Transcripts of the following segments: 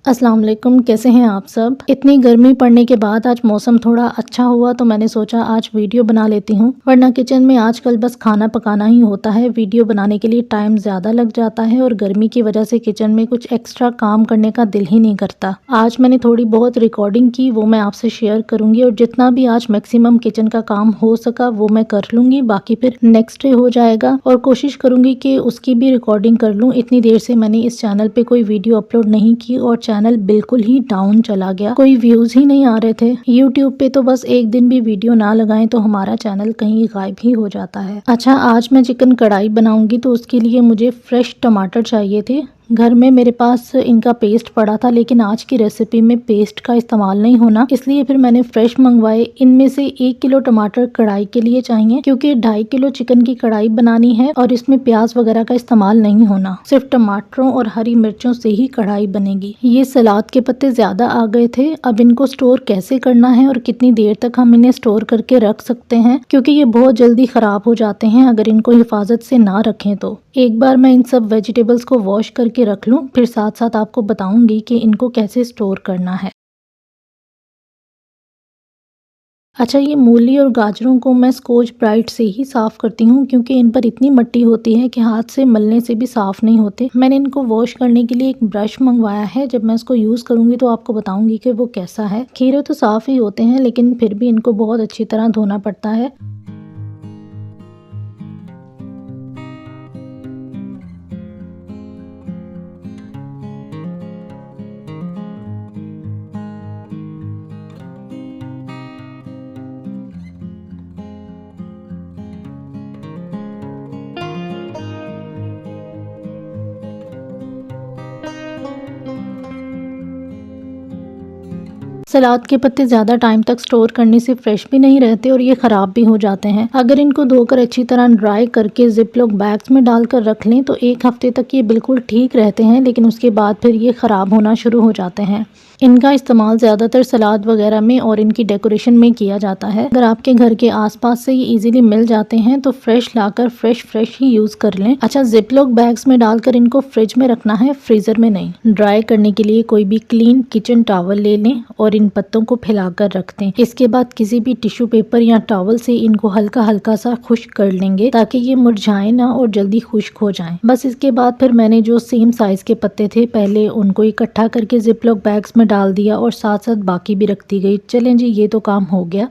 अस्सलाम वालेकुम, कैसे हैं आप सब। इतनी गर्मी पड़ने के बाद आज मौसम थोड़ा अच्छा हुआ तो मैंने सोचा आज वीडियो बना लेती हूँ, वरना किचन में आजकल बस खाना पकाना ही होता है। वीडियो बनाने के लिए टाइम ज़्यादा लग जाता है और गर्मी की वजह से किचन में कुछ एक्स्ट्रा काम करने का दिल ही नहीं करता। आज मैंने थोड़ी बहुत रिकॉर्डिंग की, वो मैं आपसे शेयर करूँगी और जितना भी आज मैक्सिमम किचन का काम हो सका वो मैं कर लूँगी, बाकी फिर नेक्स्ट डे हो जाएगा और कोशिश करूँगी कि उसकी भी रिकॉर्डिंग कर लूँ। इतनी देर से मैंने इस चैनल पे कोई वीडियो अपलोड नहीं की और चैनल बिल्कुल ही डाउन चला गया, कोई व्यूज ही नहीं आ रहे थे। यूट्यूब पे तो बस एक दिन भी वीडियो ना लगाएं तो हमारा चैनल कहीं गायब ही हो जाता है। अच्छा, आज मैं चिकन कढ़ाई बनाऊंगी तो उसके लिए मुझे फ्रेश टमाटर चाहिए थे। घर में मेरे पास इनका पेस्ट पड़ा था, लेकिन आज की रेसिपी में पेस्ट का इस्तेमाल नहीं होना, इसलिए फिर मैंने फ्रेश मंगवाए। इनमें से 1 किलो टमाटर कढ़ाई के लिए चाहिए, क्योंकि 2.5 किलो चिकन की कढ़ाई बनानी है और इसमें प्याज वगैरह का इस्तेमाल नहीं होना, सिर्फ टमाटरों और हरी मिर्चों से ही कढ़ाई बनेगी। ये सलाद के पत्ते ज्यादा आ गए थे। अब इनको स्टोर कैसे करना है और कितनी देर तक हम इन्हें स्टोर करके रख सकते हैं, क्योंकि ये बहुत जल्दी खराब हो जाते हैं अगर इनको हिफाजत से ना रखें तो। एक बार मैं इन सब वेजिटेबल्स को वॉश करके रख लूं, फिर साथ साथ आपको बताऊंगी कि इनको कैसे स्टोर करना है। अच्छा, ये मूली और गाजरों को मैं स्कॉच ब्राइट से ही साफ़ करती हूँ, क्योंकि इन पर इतनी मिट्टी होती है कि हाथ से मलने से भी साफ़ नहीं होते। मैंने इनको वॉश करने के लिए एक ब्रश मंगवाया है, जब मैं इसको यूज़ करूँगी तो आपको बताऊँगी कि वो कैसा है। खीरे तो साफ़ ही होते हैं, लेकिन फिर भी इनको बहुत अच्छी तरह धोना पड़ता है। सलाद के पत्ते ज़्यादा टाइम तक स्टोर करने से फ्रेश भी नहीं रहते और ये ख़राब भी हो जाते हैं। अगर इनको धोकर अच्छी तरह ड्राई करके जिपलॉक बैग्स में डालकर रख लें तो 1 हफ्ते तक ये बिल्कुल ठीक रहते हैं, लेकिन उसके बाद फिर ये ख़राब होना शुरू हो जाते हैं। इनका इस्तेमाल ज़्यादातर सलाद वगैरह में और इनकी डेकोरेशन में किया जाता है। अगर आपके घर के आसपास से ये इजीली मिल जाते हैं तो फ्रेश लाकर फ्रेश ही यूज़ कर लें। अच्छा, जिपलॉक बैग्स में डालकर इनको फ्रिज में रखना है, फ्रीज़र में नहीं। ड्राई करने के लिए कोई भी क्लीन किचन टॉवल ले लें और इन पत्तों को फैलाकर रख दें। इसके बाद किसी भी टिश्यू पेपर या टॉवल से इनको हल्का हल्का सा खुश्क कर लेंगे, ताकि ये मुरझाए ना और जल्दी खुश्क हो जाएं। बस इसके बाद फिर मैंने जो सेम साइज के पत्ते थे पहले उनको इकट्ठा करके जिपलॉक बैग्स में डाल दिया और साथ साथ बाकी भी रखती गई। चलें जी, ये तो काम हो गया।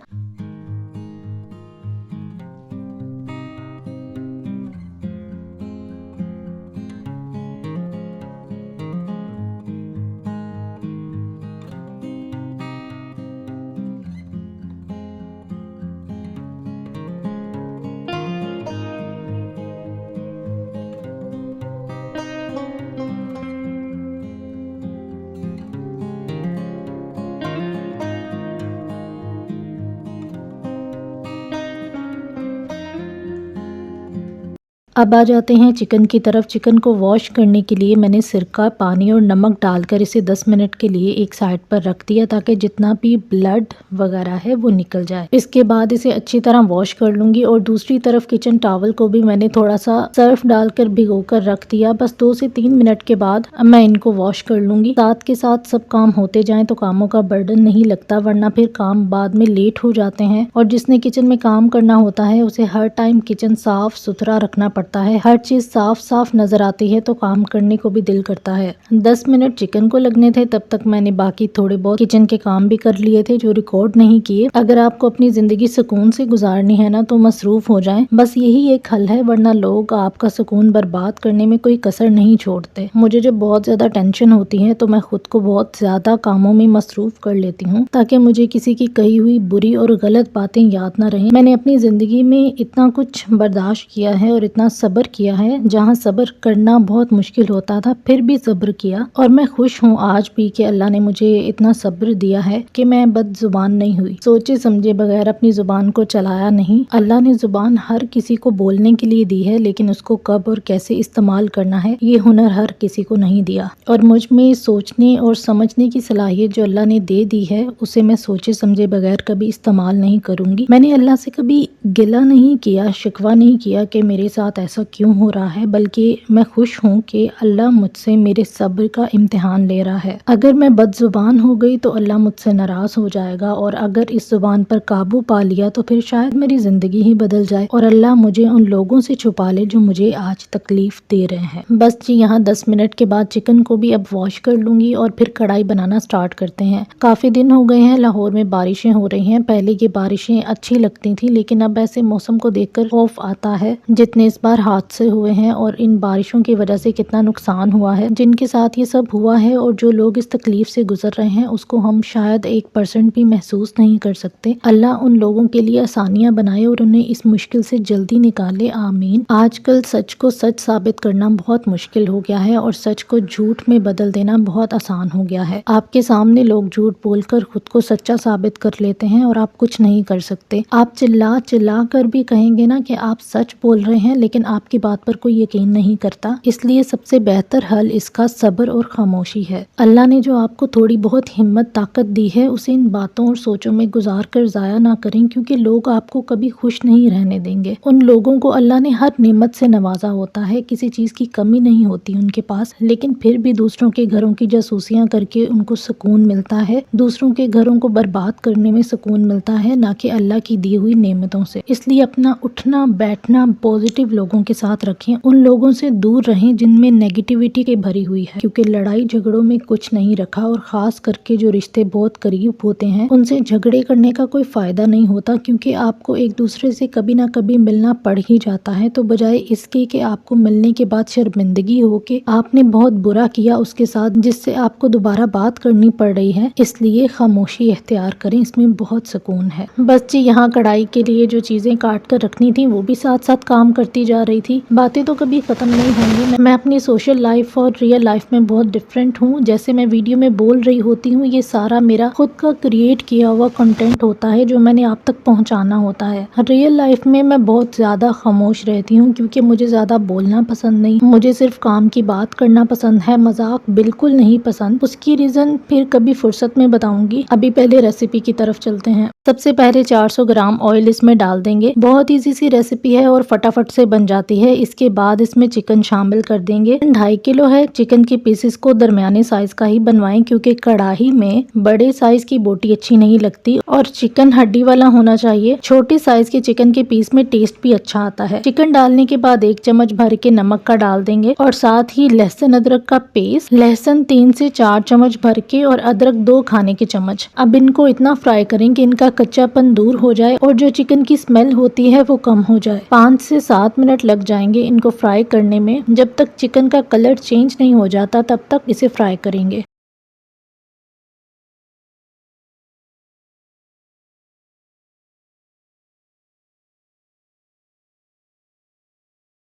अब आ जाते हैं चिकन की तरफ। चिकन को वॉश करने के लिए मैंने सिरका, पानी और नमक डालकर इसे 10 मिनट के लिए एक साइड पर रख दिया, ताकि जितना भी ब्लड वगैरह है वो निकल जाए। इसके बाद इसे अच्छी तरह वॉश कर लूंगी और दूसरी तरफ किचन टॉवल को भी मैंने थोड़ा सा सर्फ डालकर भिगोकर रख दिया। बस 2 से 3 मिनट के बाद अब मैं इनको वॉश कर लूंगी। साथ के साथ सब काम होते जाएं तो कामों का बर्डन नहीं लगता, वरना फिर काम बाद में लेट हो जाते हैं। और जिसने किचन में काम करना होता है उसे हर टाइम किचन साफ सुथरा रखना पड़ता है। हर चीज साफ साफ नजर आती है तो काम करने को भी दिल करता है। 10 मिनट चिकन को लगने थे, तब तक मैंने बाकी थोड़े बहुत किचन के काम भी कर लिए थे जो रिकॉर्ड नहीं किए। अगर आपको अपनी जिंदगी सुकून से गुजारनी है ना तो मसरूफ हो जाएं, बस यही एक हल है, वरना लोग आपका सुकून बर्बाद करने में कोई कसर नहीं छोड़ते। मुझे जब बहुत ज्यादा टेंशन होती है तो मैं खुद को बहुत ज्यादा कामों में मसरूफ कर लेती हूँ, ताकि मुझे किसी की कही हुई बुरी और गलत बातें याद ना रहें। मैंने अपनी जिंदगी में इतना कुछ बर्दाश्त किया है और इतना सब्र किया है, जहाँ सब्र करना बहुत मुश्किल होता था फिर भी सब्र किया। और मैं खुश हूँ आज भी कि अल्लाह ने मुझे इतना सब्र दिया है कि मैं बदजुबान नहीं हुई, सोचे समझे बगैर अपनी जुबान को चलाया नहीं। अल्लाह ने जुबान हर किसी को बोलने के लिए दी है, लेकिन उसको कब और कैसे इस्तेमाल करना है ये हुनर हर किसी को नहीं दिया। और मुझ में सोचने और समझने की सलाहियत जो अल्लाह ने दे दी है, उसे मैं सोचे समझे बगैर कभी इस्तेमाल नहीं करूंगी। मैंने अल्लाह से कभी गिला नहीं किया, शिकवा नहीं किया कि मेरे साथ ऐसा क्यों हो रहा है, बल्कि मैं खुश हूँ कि अल्लाह मुझसे मेरे सब्र का इम्तिहान ले रहा है। अगर मैं बदजुबान हो गई तो अल्लाह मुझसे नाराज़ हो जाएगा, और अगर इस ज़ुबान पर काबू पा लिया तो फिर शायद मेरी ज़िंदगी ही बदल जाए और अल्लाह मुझे उन लोगों से छुपा ले जो मुझे आज तकलीफ़ दे रहे हैं। बस जी, यहाँ 10 मिनट के बाद चिकन को भी अब वॉश कर लूँगी और फिर कढ़ाई बनाना स्टार्ट करते हैं। काफ़ी दिन हो गए हैं लाहौर में बारिशें हो रही हैं। पहले ये बारिशें अच्छी लगती थी, लेकिन अब ऐसे मौसम को देखकर खौफ आता है जितने इस बार हादसे हुए हैं और इन बारिशों की वजह से कितना नुकसान हुआ है। जिनके साथ ये सब हुआ है और जो लोग इस तकलीफ से गुजर रहे हैं उसको हम शायद 1% भी महसूस नहीं कर सकते। अल्लाह उन लोगों के लिए आसानियां बनाए और उन्हें इस मुश्किल से जल्दी निकाले, आमीन। आजकल सच को सच साबित करना बहुत मुश्किल हो गया है और सच को झूठ में बदल देना बहुत आसान हो गया है। आपके सामने लोग झूठ बोलकर खुद को सच्चा साबित कर लेते हैं और आप कुछ नहीं कर सकते। आप चिल्ला चिल्ला कर भी कहेंगे ना कि आप सच बोल रहे हैं, लेकिन आपकी बात पर कोई यकीन नहीं करता। इसलिए सबसे बेहतर हल इसका सब्र और खामोशी है। अल्लाह ने जो आपको थोड़ी बहुत हिम्मत ताकत दी है उसे इन बातों और सोचों में गुजार कर जाया ना करें, क्योंकि लोग आपको कभी खुश नहीं रहने देंगे। उन लोगों को अल्लाह ने हर नेमत से नवाजा होता है, किसी चीज की कमी नहीं होती उनके पास, लेकिन फिर भी दूसरों के घरों की जासूसियां करके उनको सुकून मिलता है। दूसरों के घरों को बर्बाद करने में सुकून मिलता है, ना कि अल्लाह की दी हुई नेमतों से। इसलिए अपना उठना बैठना पॉजिटिव लोगों के साथ रखें, उन लोगों से दूर रहें जिनमें नेगेटिविटी के भरी हुई है, क्योंकि लड़ाई झगड़ों में कुछ नहीं रखा और खास करके जो रिश्ते बहुत करीब होते हैं उनसे झगड़े करने का कोई फायदा नहीं होता, क्योंकि आपको एक दूसरे से कभी ना कभी मिलना पड़ ही जाता है। तो बजाय इसके कि आपको मिलने के बाद शर्मिंदगी हो कि आपने बहुत बुरा किया उसके साथ, जिससे आपको दोबारा बात करनी पड़ रही है, इसलिए खामोशी इख्तियार करें, इसमें बहुत सुकून है। बस जी, यहाँ कढ़ाई के लिए जो चीजें काट कर रखनी थी वो भी साथ साथ काम करती जा रही थी। बातें तो कभी खत्म नहीं होंगी। मैं अपनी सोशल लाइफ और रियल लाइफ में बहुत डिफरेंट हूँ। जैसे मैं वीडियो में बोल रही होती हूँ, ये सारा मेरा खुद का क्रिएट किया हुआ कंटेंट होता है जो मैंने आप तक पहुँचाना होता है। रियल लाइफ में मैं बहुत ज्यादा खामोश रहती हूँ, क्योंकि मुझे ज्यादा बोलना पसंद नहीं, मुझे सिर्फ काम की बात करना पसंद है, मजाक बिल्कुल नहीं पसंद। उसकी रीजन फिर कभी फुर्सत में बताऊंगी। अभी पहले रेसिपी की तरफ चलते हैं। सबसे पहले 400 ग्राम ऑयल इसमें डाल देंगे। बहुत इजी सी रेसिपी है और फटाफट से बन जाती है। इसके बाद इसमें चिकन शामिल कर देंगे। 2.5 किलो है। चिकन के पीसेस को दरमियाने साइज का ही बनवाएं, क्योंकि कढ़ाई में बड़े साइज की बोटी अच्छी नहीं लगती और चिकन हड्डी वाला होना चाहिए। छोटे साइज के चिकन के पीस में टेस्ट भी अच्छा आता है। चिकन डालने के बाद 1 चम्मच भर के नमक का डाल देंगे और साथ ही लहसुन अदरक का पेस्ट, लहसुन 3 से 4 चम्मच भर के और अदरक 2 खाने के चम्मच। अब इनको इतना फ्राई करें कि इनका कच्चापन दूर हो जाए और जो चिकन की स्मेल होती है वो कम हो जाए। 5 से 7 मिनट लग जाएंगे इनको फ्राई करने में। जब तक चिकन का कलर चेंज नहीं हो जाता तब तक इसे फ्राई करेंगे।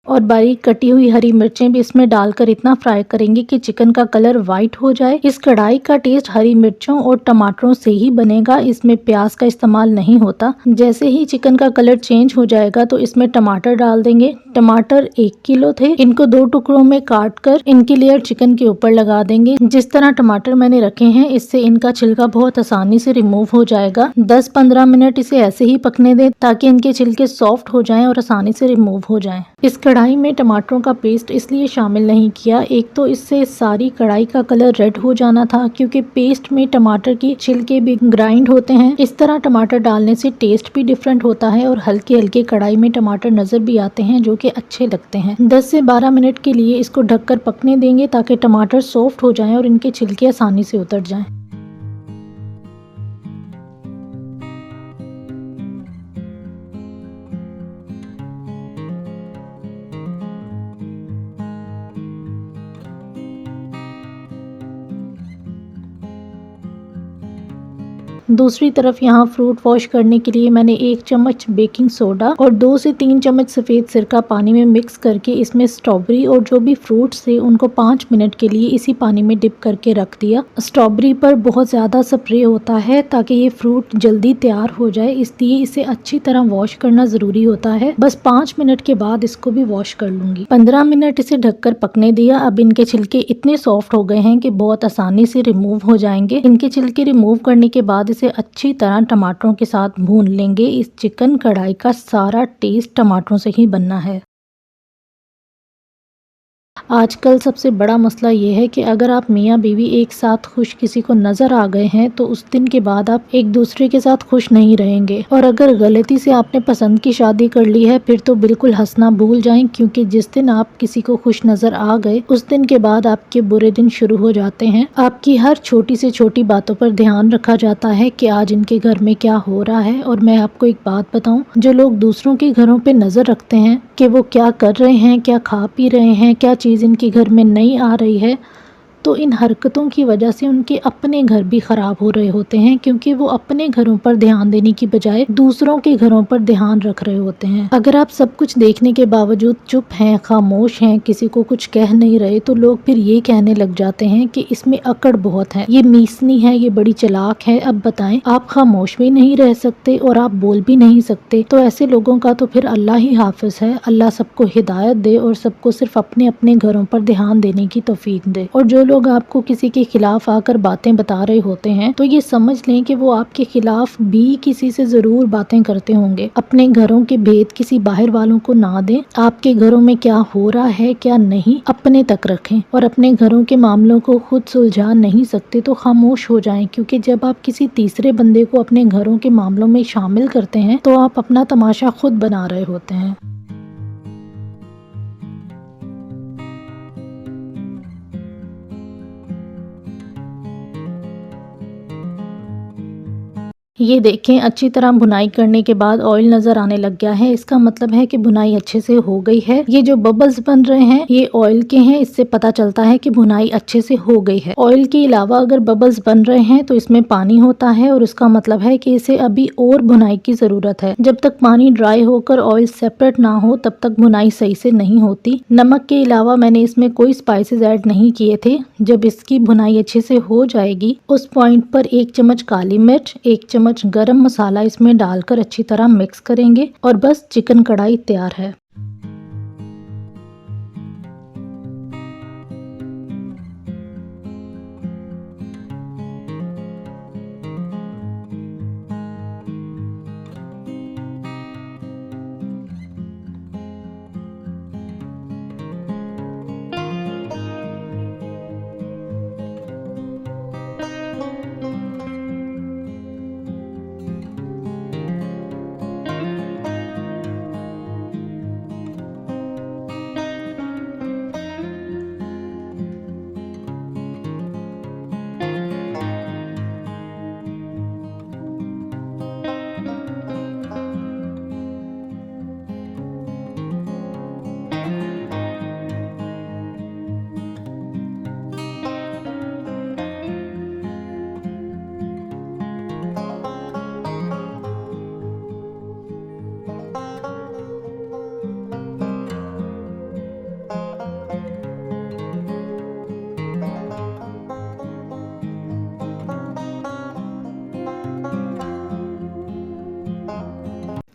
और बारीक कटी हुई हरी मिर्चें भी इसमें डालकर इतना फ्राई करेंगे कि चिकन का कलर वाइट हो जाए। इस कढ़ाई का टेस्ट हरी मिर्चों और टमाटरों से ही बनेगा, इसमें प्याज का इस्तेमाल नहीं होता। जैसे ही चिकन का कलर चेंज हो जाएगा तो इसमें टमाटर डाल देंगे। टमाटर 1 किलो थे, इनको 2 टुकड़ों में काट कर इनकी लेयर चिकन के ऊपर लगा देंगे। जिस तरह टमाटर मैंने रखे हैं इससे इनका छिलका बहुत आसानी से रिमूव हो जाएगा। 10-15 मिनट इसे ऐसे ही पकने दें ताकि इनके छिलके सॉफ्ट हो जाएं और आसानी से रिमूव हो जाएं। इस कढ़ाई में टमाटरों का पेस्ट इसलिए शामिल नहीं किया, एक तो इससे सारी कढ़ाई का कलर रेड हो जाना था, क्योंकि पेस्ट में टमाटर की छिलके भी ग्राइंड होते हैं। इस तरह टमाटर डालने से टेस्ट भी डिफरेंट होता है और हल्के हल्के कढ़ाई में टमाटर नजर भी आते हैं जो कि अच्छे लगते हैं। 10 से 12 मिनट के लिए इसको ढककर पकने देंगे ताकि टमाटर सॉफ्ट हो जाएं और इनके छिलके आसानी से उतर जाएं। दूसरी तरफ यहाँ फ्रूट वॉश करने के लिए मैंने 1 चम्मच बेकिंग सोडा और 2 से 3 चम्मच सफ़ेद सिरका पानी में मिक्स करके इसमें स्ट्रॉबेरी और जो भी फ्रूट्स थे उनको 5 मिनट के लिए इसी पानी में डिप करके रख दिया। स्ट्रॉबेरी पर बहुत ज़्यादा स्प्रे होता है ताकि ये फ्रूट जल्दी तैयार हो जाए, इसलिए इसे अच्छी तरह वॉश करना ज़रूरी होता है। बस 5 मिनट के बाद इसको भी वॉश कर लूँगी। 15 मिनट इसे ढककर पकने दिया। अब इनके छिलके इतने सॉफ्ट हो गए हैं कि बहुत आसानी से रिमूव हो जाएंगे। इनके छिलके रिमूव करने के बाद इसे अच्छी तरह टमाटरों के साथ भून लेंगे। इस चिकन कढ़ाई का सारा टेस्ट टमाटरों से ही बनना है। आजकल सबसे बड़ा मसला ये है कि अगर आप मियाँ बीवी एक साथ खुश किसी को नज़र आ गए हैं तो उस दिन के बाद आप एक दूसरे के साथ खुश नहीं रहेंगे। और अगर गलती से आपने पसंद की शादी कर ली है फिर तो बिल्कुल हंसना भूल जाएं, क्योंकि जिस दिन आप किसी को खुश नज़र आ गए उस दिन के बाद आपके बुरे दिन शुरू हो जाते हैं। आपकी हर छोटी से छोटी बातों पर ध्यान रखा जाता है कि आज इनके घर में क्या हो रहा है। और मैं आपको एक बात बताऊं, जो लोग दूसरों के घरों पे नज़र रखते हैं कि वो क्या कर रहे हैं, क्या खा पी रहे हैं, क्या चीज़ इनके घर में नहीं आ रही है, तो इन हरकतों की वजह से उनके अपने घर भी ख़राब हो रहे होते हैं, क्योंकि वो अपने घरों पर ध्यान देने की बजाय दूसरों के घरों पर ध्यान रख रहे होते हैं। अगर आप सब कुछ देखने के बावजूद चुप हैं, खामोश हैं, किसी को कुछ कह नहीं रहे, तो लोग फिर ये कहने लग जाते हैं कि इसमें अकड़ बहुत है, ये मीसनी है, ये बड़ी चालाक है। अब बताएं, आप खामोश भी नहीं रह सकते और आप बोल भी नहीं सकते, तो ऐसे लोगों का तो फिर अल्लाह ही हाफिज है। अल्लाह सबको हिदायत दे और सबको सिर्फ अपने अपने घरों पर ध्यान देने की तौफीक दे। और जो लोग आपको किसी के खिलाफ आकर बातें बता रहे होते हैं तो ये समझ लें कि वो आपके खिलाफ भी किसी से जरूर बातें करते होंगे। अपने घरों के भेद किसी बाहर वालों को ना दें। आपके घरों में क्या हो रहा है क्या नहीं अपने तक रखें, और अपने घरों के मामलों को खुद सुलझा नहीं सकते तो खामोश हो जाएं, क्योंकि जब आप किसी तीसरे बंदे को अपने घरों के मामलों में शामिल करते हैं तो आप अपना तमाशा खुद बना रहे होते हैं। ये देखें, अच्छी तरह भुनाई करने के बाद ऑयल नज़र आने लग गया है। इसका मतलब है कि भुनाई अच्छे से हो गई है। ये जो बबल्स बन रहे हैं ये ऑयल के हैं, इससे पता चलता है कि भुनाई अच्छे से हो गई है। ऑयल के अलावा अगर बबल्स बन रहे हैं तो इसमें पानी होता है और इसका मतलब है कि इसे अभी और भुनाई की ज़रूरत है। जब तक पानी ड्राई होकर ऑयल सेपरेट ना हो तब तक भुनाई सही से नहीं होती। नमक के अलावा मैंने इसमें कोई स्पाइसेस ऐड नहीं किए थे। जब इसकी भुनाई अच्छे से हो जाएगी उस पॉइंट पर 1 चम्मच काली मिर्च, 1 चम्मच गरम मसाला इसमें डालकर अच्छी तरह मिक्स करेंगे और बस चिकन कढ़ाई तैयार है।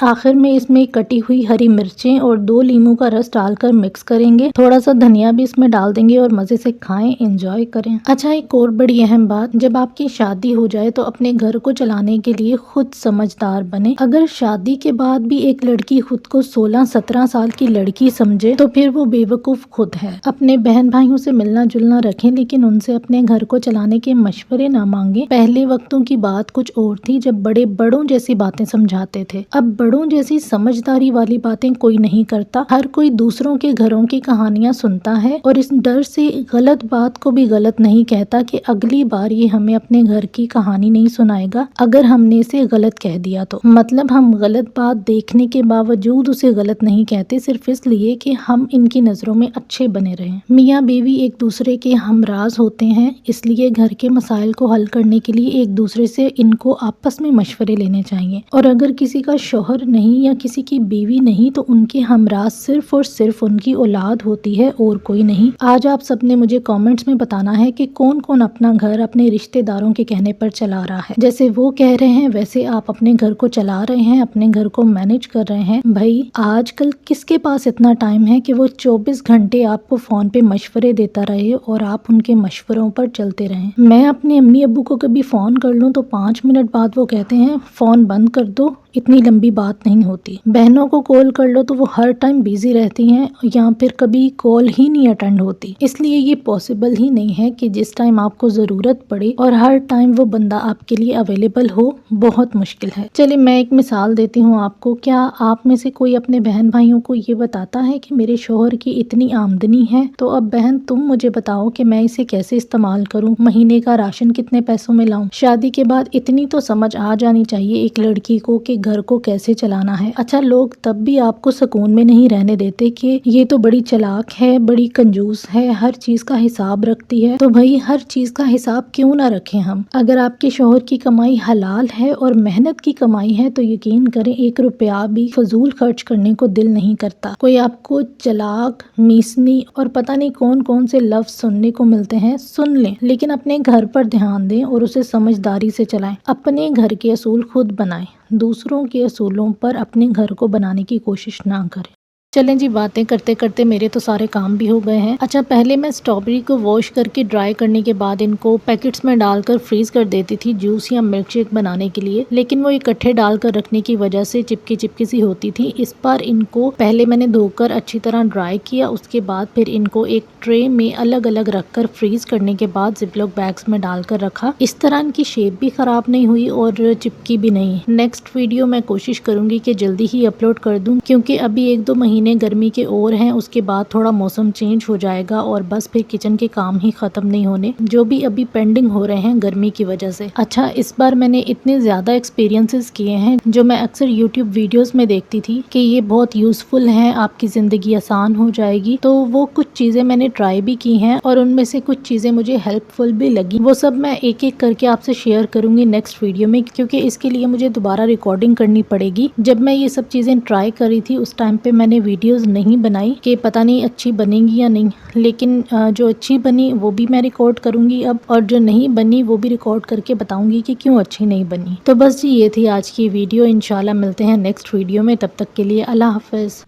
आखिर में इसमें कटी हुई हरी मिर्चें और 2 लीमू का रस डालकर मिक्स करेंगे। थोड़ा सा धनिया भी इसमें डाल देंगे और मजे से खाएं, एंजॉय करें। अच्छा, एक और बड़ी अहम बात, जब आपकी शादी हो जाए तो अपने घर को चलाने के लिए खुद समझदार बने। अगर शादी के बाद भी एक लड़की खुद को 16-17 साल की लड़की समझे तो फिर वो बेवकूफ खुद है। अपने बहन भाइयों से मिलना जुलना रखें, लेकिन उनसे अपने घर को चलाने के मशवरे ना मांगे। पहले वक्तों की बात कुछ और थी जब बड़े बड़ों जैसी बातें समझाते थे। अब बड़ों जैसी समझदारी वाली बातें कोई नहीं करता। हर कोई दूसरों के घरों की कहानियां सुनता है और इस डर से गलत बात को भी गलत नहीं कहता कि अगली बार ये हमें अपने घर की कहानी नहीं सुनाएगा अगर हमने इसे गलत कह दिया तो। मतलब हम गलत बात देखने के बावजूद उसे गलत नहीं कहते, सिर्फ इसलिए कि हम इनकी नजरों में अच्छे बने रहें। मियाँ बीवी एक दूसरे के हमराज होते हैं, इसलिए घर के मसाइल को हल करने के लिए एक दूसरे से इनको आपस में मशवरे लेने चाहिए। और अगर किसी का शौहर नहीं या किसी की बीवी नहीं तो उनके हमराज सिर्फ और सिर्फ उनकी औलाद होती है और कोई नहीं। आज आप सबने मुझे कमेंट्स में बताना है कि कौन कौन अपना घर अपने रिश्तेदारों के कहने पर चला रहा है। जैसे वो कह रहे हैं वैसे आप अपने घर को चला रहे हैं, अपने घर को मैनेज कर रहे हैं। भाई आजकल किसके पास इतना टाइम है कि वो 24 घंटे आपको फोन पे मशवरे देता रहे और आप उनके मशवरों पर चलते रहें। मैं अपने अम्मी अब्बू को कभी फोन कर लूँ तो 5 मिनट बाद वो कहते हैं फोन बंद कर दो, इतनी लंबी बात बात नहीं होती। बहनों को कॉल कर लो तो वो हर टाइम बिजी रहती हैं या फिर कभी कॉल ही नहीं अटेंड होती, इसलिए ये पॉसिबल ही नहीं है कि जिस टाइम आपको ज़रूरत पड़े और हर टाइम वो बंदा आपके लिए अवेलेबल हो, बहुत मुश्किल है। चलिए मैं एक मिसाल देती हूँ आपको। क्या आप में से कोई अपने बहन भाइयों को ये बताता है कि मेरे शोहर की इतनी आमदनी है, तो अब बहन तुम मुझे बताओ कि मैं इसे कैसे इस्तेमाल करूँ, महीने का राशन कितने पैसों में लाऊं। शादी के बाद इतनी तो समझ आ जानी चाहिए एक लड़की को कि घर को कैसे चलाना है। अच्छा, लोग तब भी आपको सुकून में नहीं रहने देते कि ये तो बड़ी चालाक है, बड़ी कंजूस है, हर चीज का हिसाब रखती है। तो भाई हर चीज का हिसाब क्यों ना रखें हम। अगर आपके शोहर की कमाई हलाल है और मेहनत की कमाई है तो यकीन करें 1 रुपया भी फजूल खर्च करने को दिल नहीं करता। कोई आपको चालाक, मीसनी और पता नहीं कौन कौन से लफ्ज सुनने को मिलते हैं, सुन लें, लेकिन अपने घर पर ध्यान दें और उसे समझदारी से चलाएं। अपने घर के असूल खुद बनाएं, दूसरों के असूलों पर अपने घर को बनाने की कोशिश ना करें। चलें जी, बातें करते करते मेरे तो सारे काम भी हो गए हैं। अच्छा, पहले मैं स्ट्रॉबेरी को वॉश करके ड्राई करने के बाद इनको पैकेट्स में डालकर फ्रीज कर देती थी जूस या मिल्क शेक बनाने के लिए, लेकिन वो इकट्ठे डालकर रखने की वजह से चिपकी चिपकी सी होती थी। इस बार इनको पहले मैंने धोकर अच्छी तरह ड्राई किया, उसके बाद फिर इनको एक ट्रे में अलग अलग रखकर फ्रीज करने के बाद जिपलॉक बैग्स में डालकर रखा। इस तरह इनकी शेप भी खराब नहीं हुई और चिपकी भी नहीं। नेक्स्ट वीडियो मैं कोशिश करूंगी कि जल्दी ही अपलोड कर दूं, क्योंकि अभी 1-2 महीने गर्मी के और हैं, उसके बाद थोड़ा मौसम चेंज हो जाएगा और बस फिर किचन के काम ही खत्म नहीं होने, जो भी अभी पेंडिंग हो रहे हैं गर्मी की वजह से। अच्छा, इस बार मैंने इतने ज्यादा एक्सपीरियंसेस किए हैं जो मैं अक्सर यूट्यूब वीडियोस में देखती थी कि ये बहुत यूजफुल हैं, आपकी जिंदगी आसान हो जाएगी, तो वो कुछ चीजें मैंने ट्राई भी की हैं और उनमें से कुछ चीजें मुझे हेल्पफुल भी लगी। वो सब मैं एक एक करके आपसे शेयर करूंगी नेक्स्ट वीडियो में, क्योंकि इसके लिए मुझे दोबारा रिकॉर्डिंग करनी पड़ेगी। जब मैं ये सब चीजें ट्राई करी थी उस टाइम पे मैंने वीडियोस नहीं बनाई कि पता नहीं अच्छी बनेंगी या नहीं, लेकिन जो अच्छी बनी वो भी मैं रिकॉर्ड करूंगी अब, और जो नहीं बनी वो भी रिकॉर्ड करके बताऊंगी कि क्यों अच्छी नहीं बनी। तो बस जी, ये थी आज की वीडियो। इंशाल्लाह मिलते हैं नेक्स्ट वीडियो में, तब तक के लिए अल्लाह हाफिज।